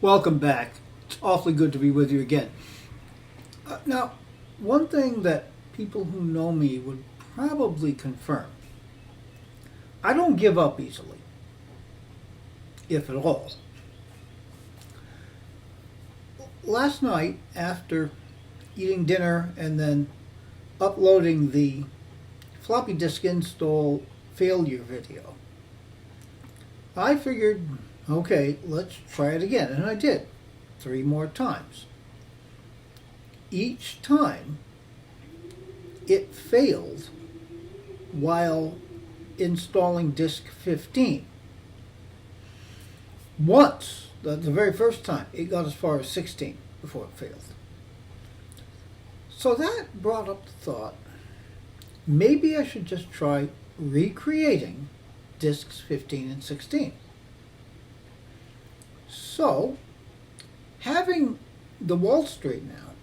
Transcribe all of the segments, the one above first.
Welcome back. It's awfully good to be with you again. Now, one thing that people who know me would probably confirm, I don't give up easily, if at all. Last night, after eating dinner and then uploading the floppy disk install failure video, I figured, okay, let's try it again. And I did 3 more times. Each time it failed while installing disk 15. Once, the very first time, it got as far as 16 before it failed. So that brought up the thought, maybe I should just try recreating disks 15 and 16. So, having the Wall Street now,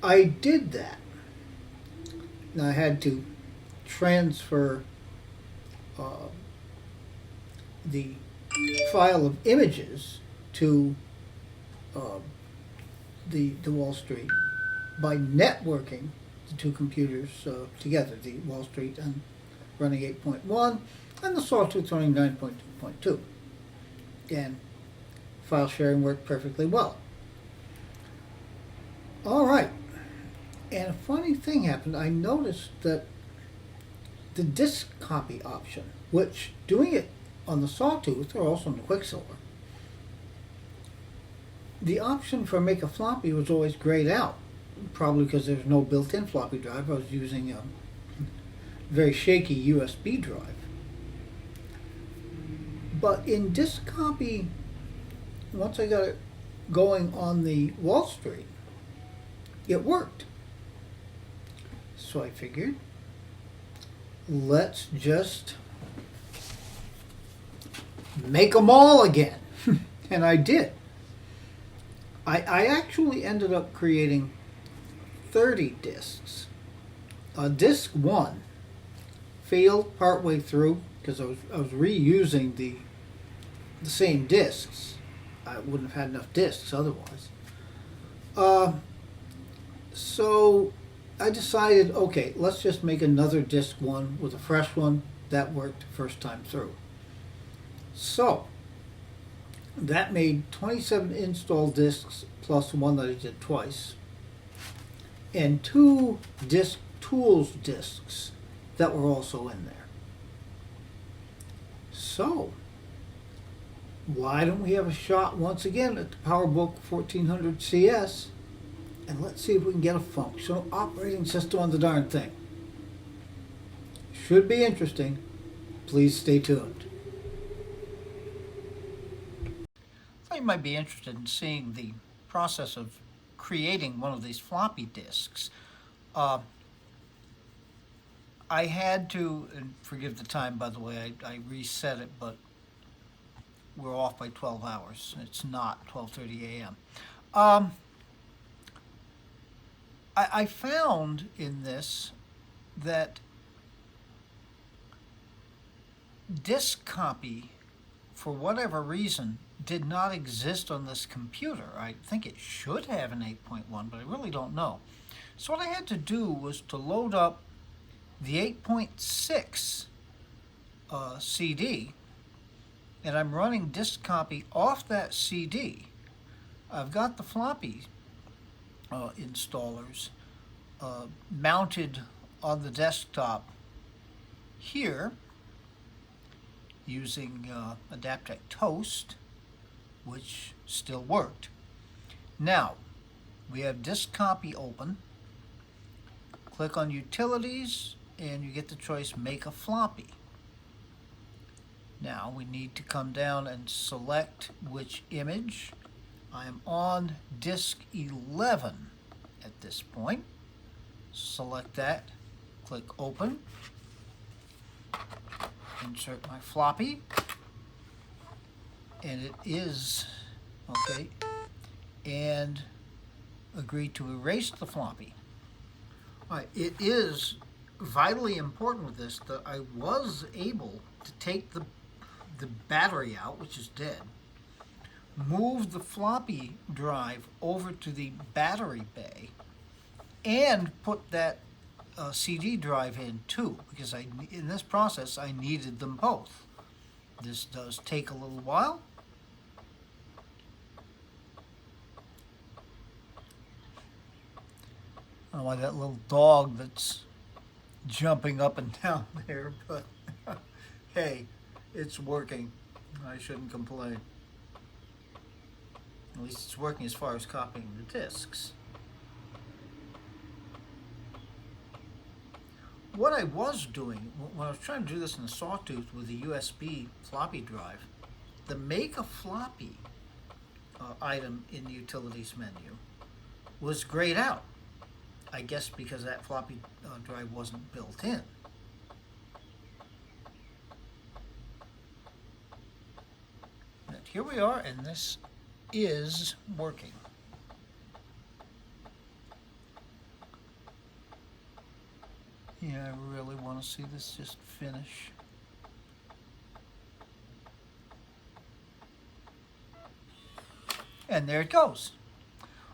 I did that. Now I had to transfer the file of images to uh, the Wall Street by networking the two computers together, the Wall Street and running 8.1 and the Sawtooth running 9.2.2. And file sharing worked perfectly well. All right. And a funny thing happened. I noticed that the disk copy option, which doing it on the Sawtooth or also on the Quicksilver, the option for make a floppy was always grayed out, probably because there's no built-in floppy drive. I was using a very shaky USB drive. But in disk copy, once I got it going on the Wall Street, it worked. So I figured, let's just make them all again. And I did. I actually ended up creating 30 disks. Disk 1 failed partway through because I was reusing the same disks. I wouldn't have had enough disks otherwise. So I decided, okay, let's just make another disk 1 with a fresh one. That worked first time through. So that made 27 install disks plus one that I did twice, and 2 disk tools disks that were also in there. So why don't we have a shot once again at the PowerBook 1400 CS, and let's see if we can get a functional operating system on the darn thing. Should be interesting. Please stay tuned. I thought you might be interested in seeing the process of creating one of these floppy disks. I had to, and forgive the time by the way, I reset it, but we're off by 12 hours. It's not 12:30 a.m. I found in this that disk copy, for whatever reason, did not exist on this computer. I think it should have an 8.1, but I really don't know. So what I had to do was to load up the 8.6 CD, and I'm running disk copy off that CD. I've got the floppy installers mounted on the desktop here using Adaptec Toast, which still worked. Now, we have disk copy open. Click on Utilities, and you get the choice Make a Floppy. Now, we need to come down and select which image. I am on disk 11 at this point. Select that, click Open, insert my floppy, and it is, okay, and agree to erase the floppy. All right, it is vitally important with this that I was able to take the battery out, which is dead, move the floppy drive over to the battery bay and put that CD drive in too, because in this process I needed them both. This does take a little while. I don't know why that little dog that's jumping up and down there, but hey, it's working. I shouldn't complain. At least it's working as far as copying the disks. What I was doing, when I was trying to do this in a sawtooth with a USB floppy drive, the Make a Floppy item in the Utilities menu was grayed out. I guess because that floppy drive wasn't built in. And here we are, and this is working. Yeah, I really want to see this just finish. And there it goes.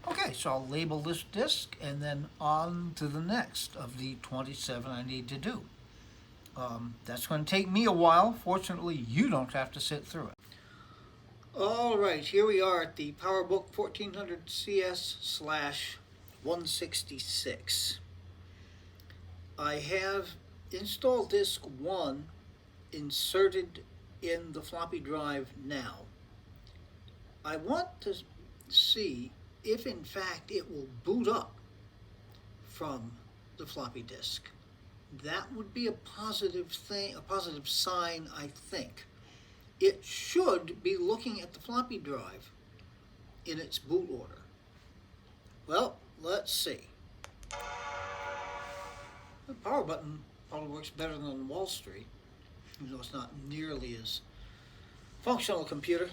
Okay, so I'll label this disk and then on to the next of the 27 I need to do. That's going to take me a while. Fortunately, you don't have to sit through it. All right, here we are at the PowerBook 1400 CS/166. I have installed disk 1 inserted in the floppy drive now. I want to see if in fact it will boot up from the floppy disk. That would be a positive thing, a positive sign, I think. It should be looking at the floppy drive in its boot order. Well, let's see. The power button probably works better than Wall Street, even though it's not nearly as functional a computer.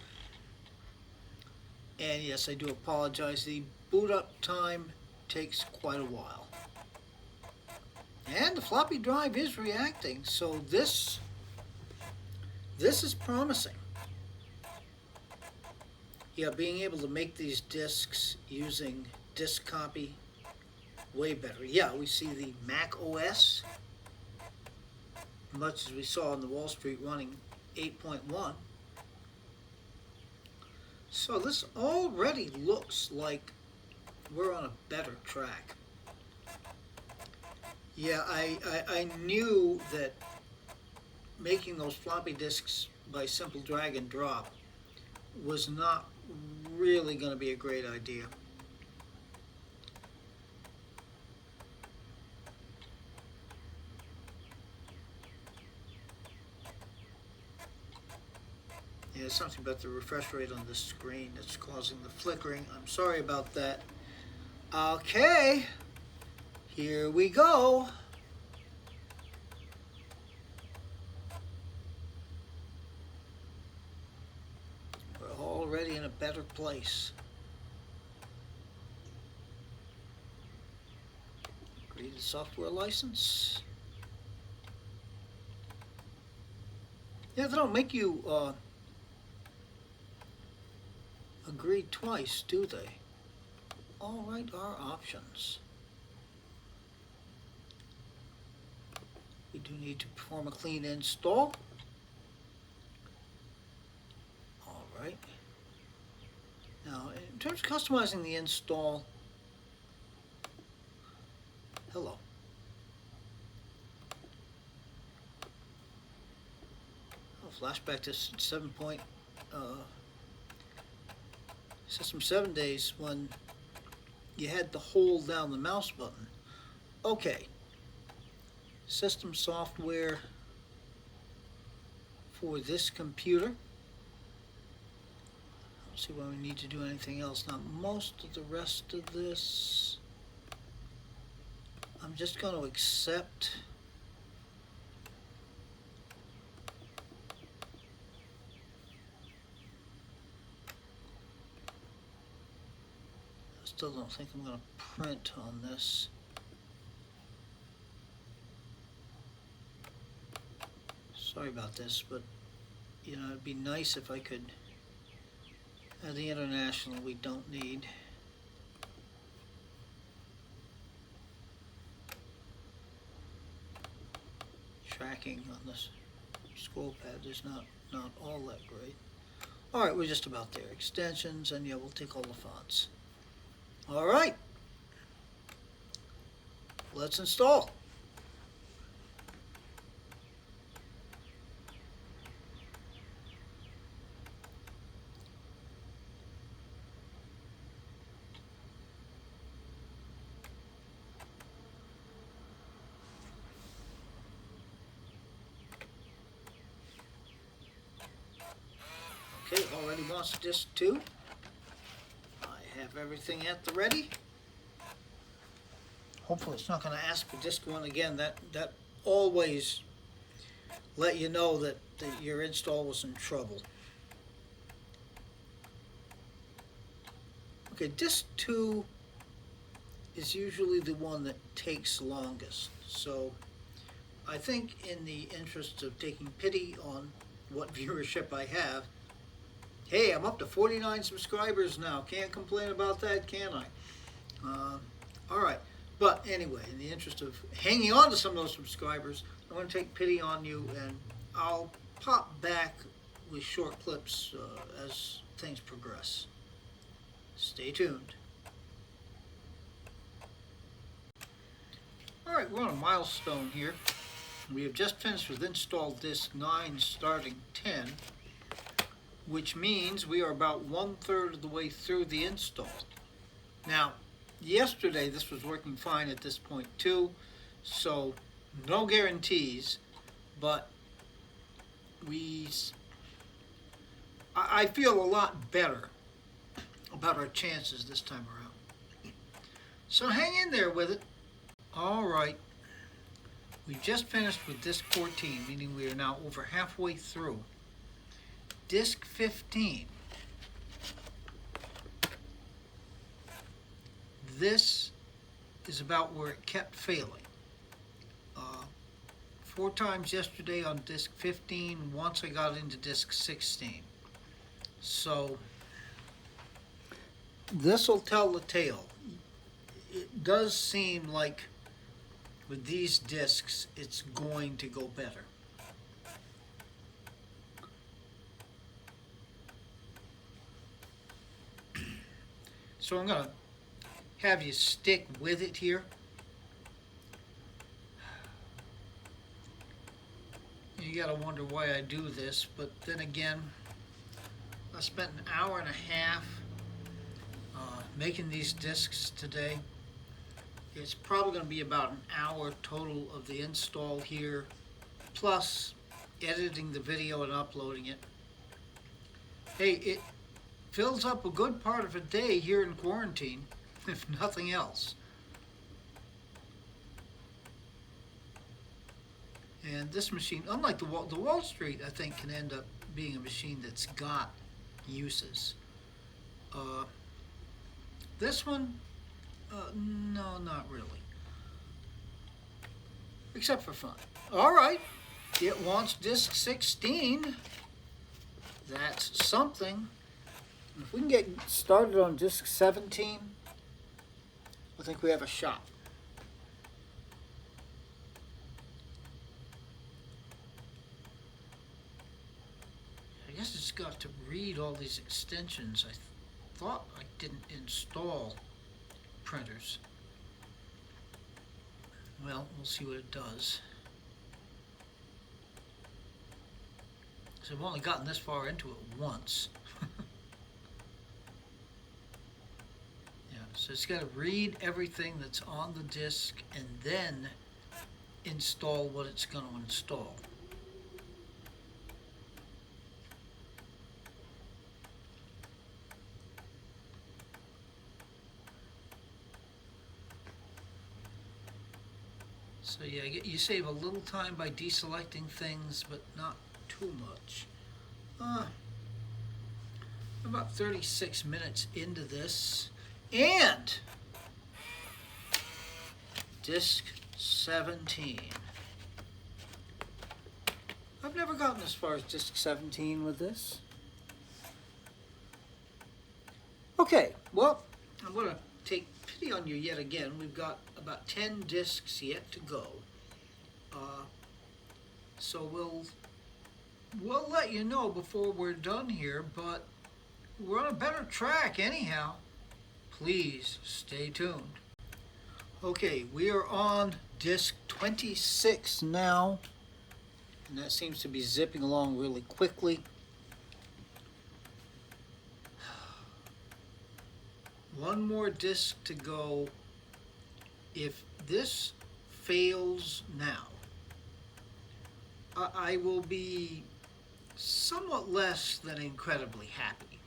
And yes, I do apologize. The boot up time takes quite a while. And the floppy drive is reacting, so this is promising. Yeah, being able to make these disks using disk copy, way better. Yeah, we see the MacOS, much as we saw on the Wall Street running 8.1. So this already looks like we're on a better track. Yeah, I knew that making those floppy disks by simple drag and drop was not really going to be a great idea. Yeah, something about the refresh rate on the screen that's causing the flickering. I'm sorry about that. Okay, here we go. We're already in a better place. Agree to software license. Yeah, they don't make you agree twice, do they? All right, our options. We do need to perform a clean install. All right. Now, in terms of customizing the install, hello. I'll flashback to System 7 days when you had to hold down the mouse button. Okay. System software for this computer. Let's see why we need to do anything else. Now, most of the rest of this, I'm just going to accept. I still don't think I'm going to print on this. Sorry about this, but you know, it'd be nice if I could The international we don't need. Tracking on this scroll pad is not all that great. Alright, we're just about there. Extensions, and yeah, we'll take all the fonts. Alright, let's install. Okay, already wants disk 2. I have everything at the ready. Hopefully it's not going to ask for disk 1 again. That always let you know that your install was in trouble. Okay, disk 2 is usually the one that takes longest. So I think in the interest of taking pity on what viewership I have, hey, I'm up to 49 subscribers now. Can't complain about that, can I? All right. But anyway, in the interest of hanging on to some of those subscribers, I'm going to take pity on you, and I'll pop back with short clips as things progress. Stay tuned. All right, we're on a milestone here. We have just finished with install disk 9 starting 10. Which means we are about 1/3 of the way through the install. Now, yesterday this was working fine at this point too, so no guarantees, but I feel a lot better about our chances this time around. So hang in there with it. All right, we just finished with disk 14, meaning we are now over halfway through. Disk 15. This is about where it kept failing. 4 times yesterday on disk 15, once I got into disk 16. So this will tell the tale. It does seem like with these disks it's going to go better. So I'm going to have you stick with it here. You got to wonder why I do this, but then again, I spent an hour and a half making these discs today. It's probably going to be about an hour total of the install here, plus editing the video and uploading it. Hey, it fills up a good part of a day here in quarantine, if nothing else. And this machine, unlike the Wall Street, I think can end up being a machine that's got uses. This one, no, not really. Except for fun. All right, it wants disk 16. That's something. If we can get started on disk 17, I think we have a shot. I guess it's got to read all these extensions. I thought I didn't install printers. Well, we'll see what it does. So I've only gotten this far into it once. So it's got to read everything that's on the disk and then install what it's going to install. So yeah, you save a little time by deselecting things, but not too much. About 36 minutes into this. And disk 17. I've never gotten as far as disk 17 with this. Okay, well, I'm going to take pity on you yet again. We've got about 10 discs yet to go. So we'll let you know before we're done here, but we're on a better track anyhow. Please stay tuned. Okay, we are on disc 26 now, and that seems to be zipping along really quickly. One more disc to go. If this fails now, I will be somewhat less than incredibly happy.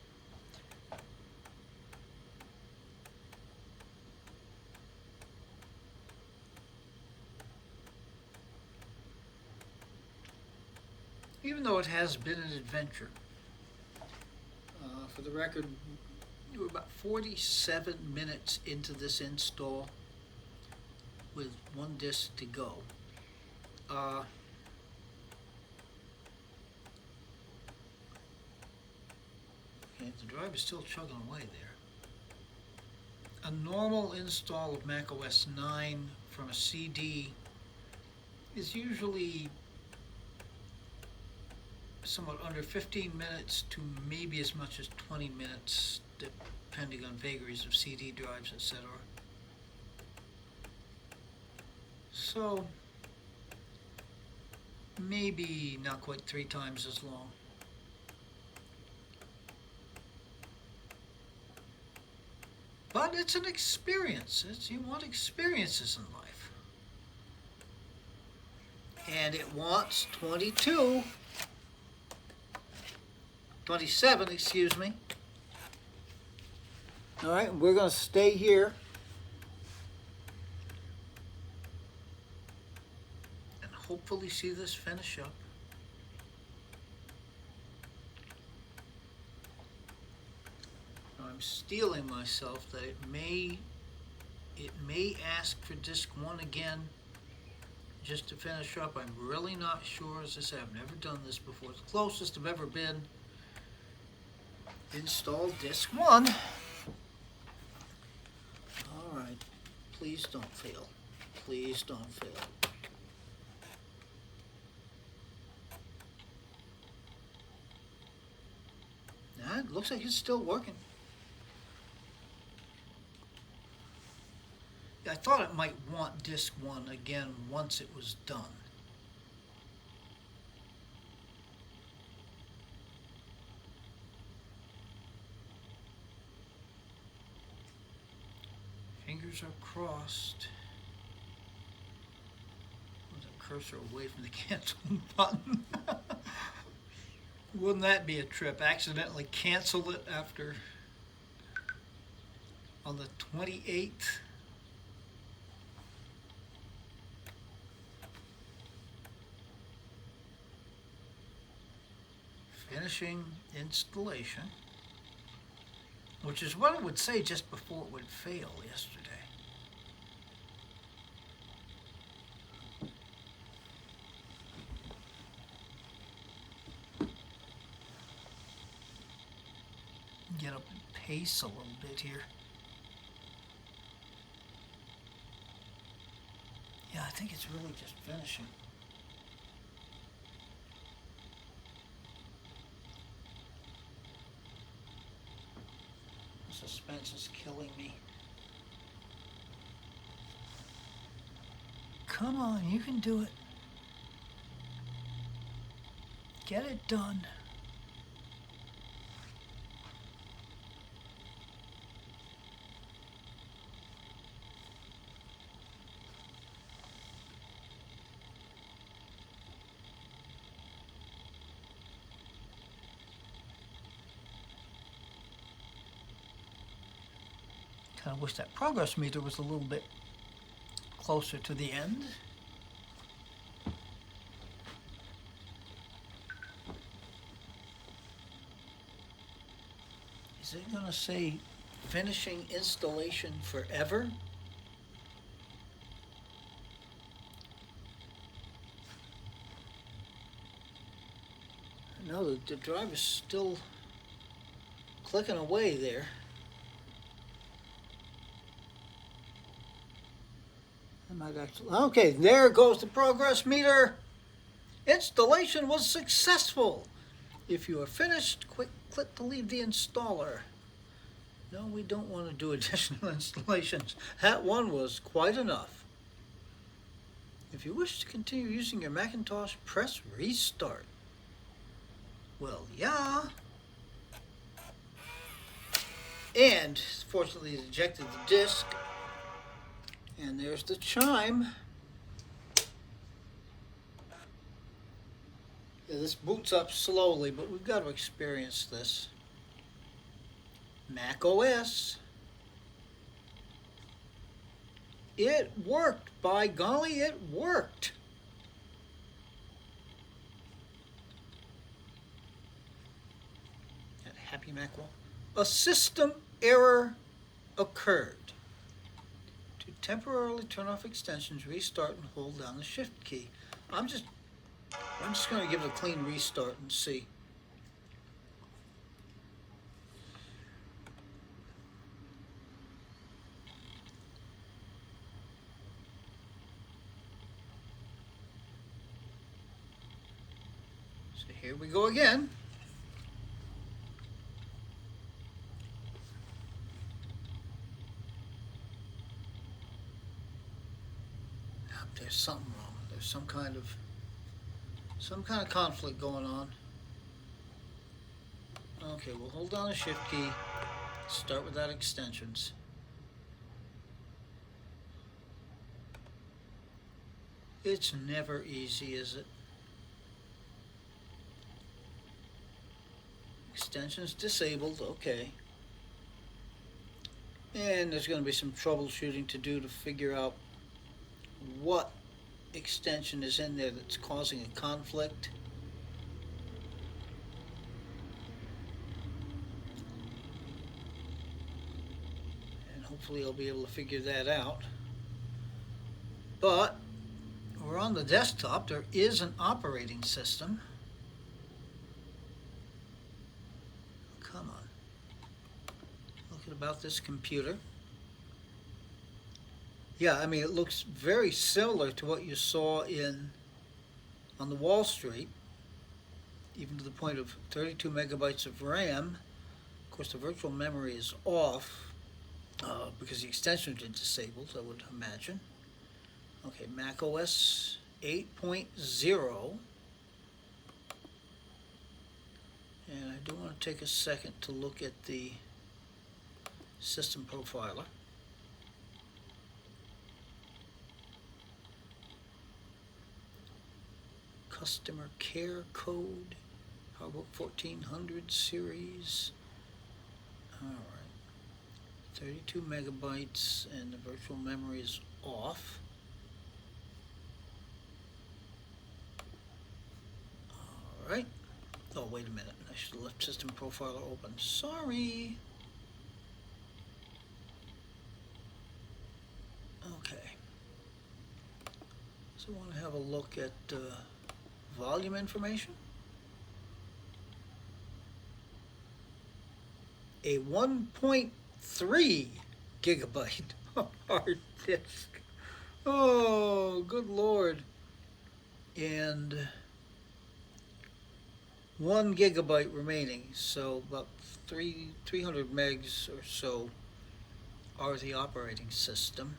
Even though it has been an adventure. For the record, we were about 47 minutes into this install with one disc to go. Okay, the drive is still chugging away there. A normal install of macOS 9 from a CD is usually somewhat under 15 minutes to maybe as much as 20 minutes, depending on vagaries of CD drives, etc. So maybe not quite 3 times as long. But it's an experience. You want experiences in life. And it wants 27, excuse me. All right, we're going to stay here. And hopefully see this finish up. I'm steeling myself that it may ask for disc 1 again just to finish up. I'm really not sure. As I said, I've never done this before. The closest I've ever been, install disc 1. All right, please don't fail. Please don't fail. Nah, it looks like it's still working. I thought it might want disc 1 again once it was done. Fingers are crossed. Move the cursor away from the cancel button. Wouldn't that be a trip? Accidentally cancel it after on the 28th. Finishing installation, which is what it would say just before it would fail yesterday. Get up in pace a little bit here. Yeah, I think it's really just finishing. Suspense is killing me. Come on, you can do it. Get it done. I wish that progress meter was a little bit closer to the end. Is it going to say finishing installation forever? No, the drive is still clicking away there. might actually. Okay, there goes the progress meter. Installation was successful. If you are finished, click to leave the installer. No, we don't want to do additional installations. That one was quite enough. If you wish to continue using your Macintosh, press restart. Well, yeah. And fortunately it ejected the disk. And there's the chime. Yeah, this boots up slowly, but we've got to experience this. macOS. It worked. By golly, it worked. At Happy Mac Wall. A system error occurred. To temporarily turn off extensions, restart and hold down the Shift key. I'm just going to give it a clean restart and see. So here we go again. There's something wrong. There's some kind of conflict going on. Okay, we'll hold down the Shift key. Start without extensions. It's never easy, is it? Extensions disabled, okay. And there's going to be some troubleshooting to do to figure out what extension is in there that's causing a conflict. And hopefully I'll be able to figure that out. But we're on the desktop. There is an operating system. Come on. Look about this computer. Yeah, I mean, it looks very similar to what you saw on the Wall Street, even to the point of 32 megabytes of RAM. Of course, the virtual memory is off because the extensions are disabled, I would imagine. Okay, macOS 8.0. And I do want to take a second to look at the system profiler. Customer care code, PowerBook 1400 series. All right, 32 megabytes, and the virtual memory is off. All right. Oh, wait a minute. I should have left System Profiler open. Sorry. Okay. So I want to have a look at volume information. A 1.3 gigabyte hard disk. Oh, good Lord. And 1 gigabyte remaining, so about 300 megs or so are the operating system.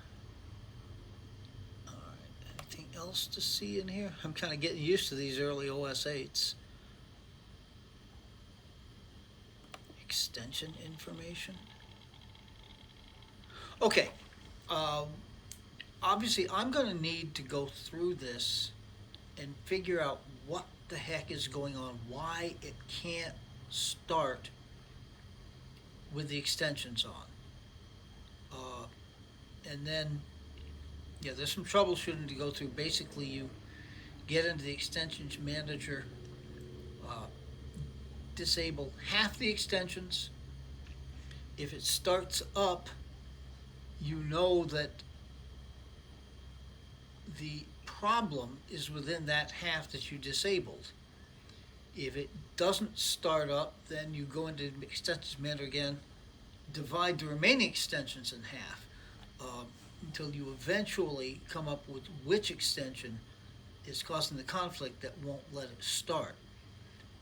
Anything else to see in here? I'm kind of getting used to these early OS 8s. Extension information. Okay. Obviously, I'm going to need to go through this and figure out what the heck is going on, why it can't start with the extensions on. And then yeah, there's some troubleshooting to go through. Basically, you get into the extensions manager, disable half the extensions. If it starts up, you know that the problem is within that half that you disabled. If it doesn't start up, then you go into extensions manager again, divide the remaining extensions in half. until you eventually come up with which extension is causing the conflict that won't let it start.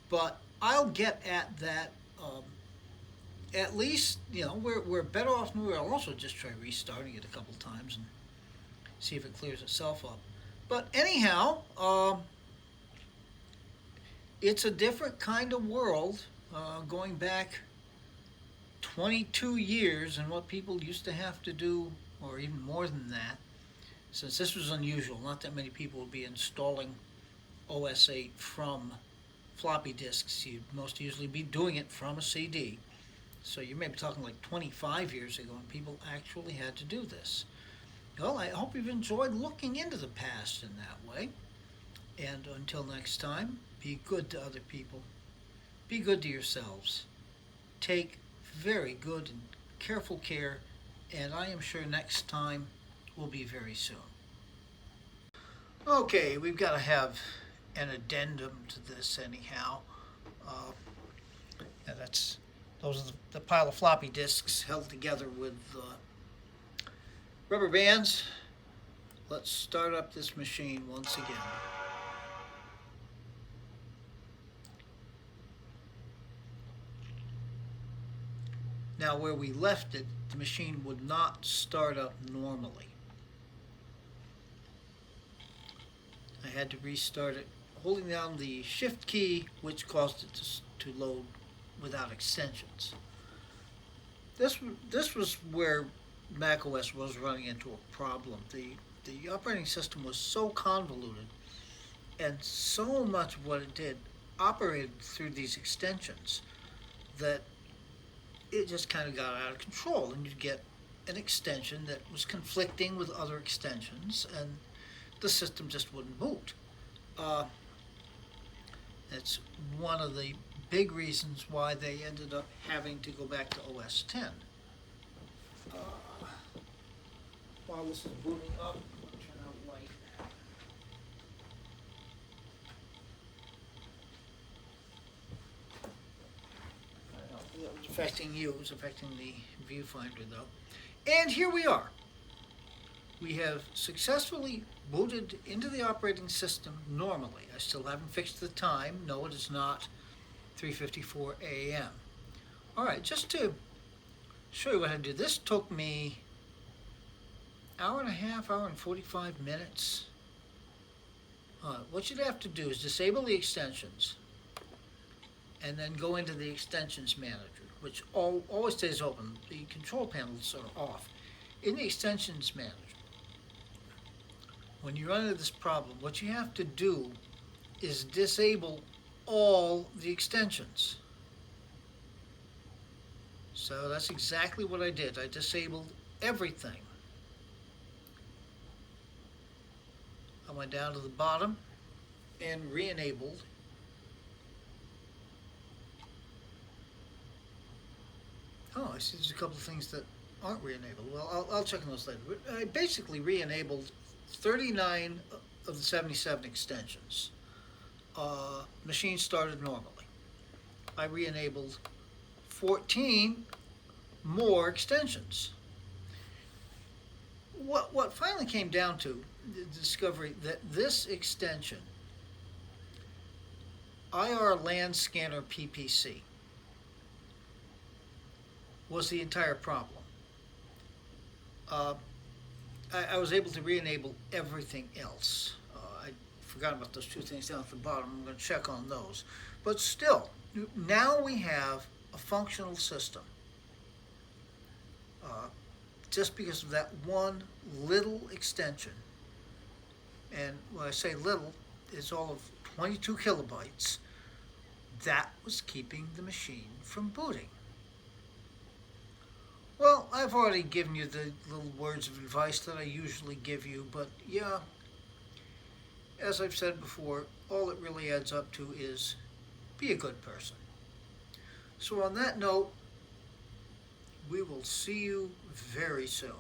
But I'll get at that. At least, we're better off. We'll also just try restarting it a couple times and see if it clears itself up. But anyhow, it's a different kind of world, going back 22 years and what people used to have to do, or even more than that. Since this was unusual, not that many people would be installing OS 8 from floppy disks. You'd most usually be doing it from a CD. So you may be talking like 25 years ago when people actually had to do this. Well, I hope you've enjoyed looking into the past in that way. And until next time, be good to other people. Be good to yourselves. Take very good and careful care, and I am sure next time will be very soon. Okay, we've got to have an addendum to this anyhow. And those are the pile of floppy disks held together with rubber bands. Let's start up this machine once again. Now, where we left it, the machine would not start up normally. I had to restart it holding down the shift key, which caused it to load without extensions. This was where macOS was running into a problem. The operating system was so convoluted, and so much of what it did operated through these extensions that it just kind of got out of control, and you'd get an extension that was conflicting with other extensions, and the system just wouldn't boot. That's one of the big reasons why they ended up having to go back to OS 10. While this is booting up, I'll turn out light. I know that was affecting you, it was affecting the viewfinder though. And here we are. We have successfully booted into the operating system normally. I still haven't fixed the time. No, it is not 3:54 a.m. All right, just to show you what I did. This took me hour and a half, hour and 45 minutes. What you'd have to do is disable the extensions and then go into the extensions manager, which always stays open. The control panels are off. In the extensions manager, when you run into this problem, what you have to do is disable all the extensions. So that's exactly what I did. I disabled everything. I went down to the bottom and re-enabled. Oh, I see there's a couple of things that aren't re-enabled. Well, I'll check on those later. But I basically re-enabled 39 of the 77 extensions. Machine started normally. I re-enabled 14 more extensions. What finally came down to the discovery that this extension, IR LAN Scanner PPC, was the entire problem. I was able to re-enable everything else. I forgot about those two things down at the bottom. I'm going to check on those. But still, now we have a functional system. Just because of that one little extension. And when I say little, it's all of 22 kilobytes. That was keeping the machine from booting. Well, I've already given you the little words of advice that I usually give you, but yeah, as I've said before, all it really adds up to is be a good person. So on that note, we will see you very soon.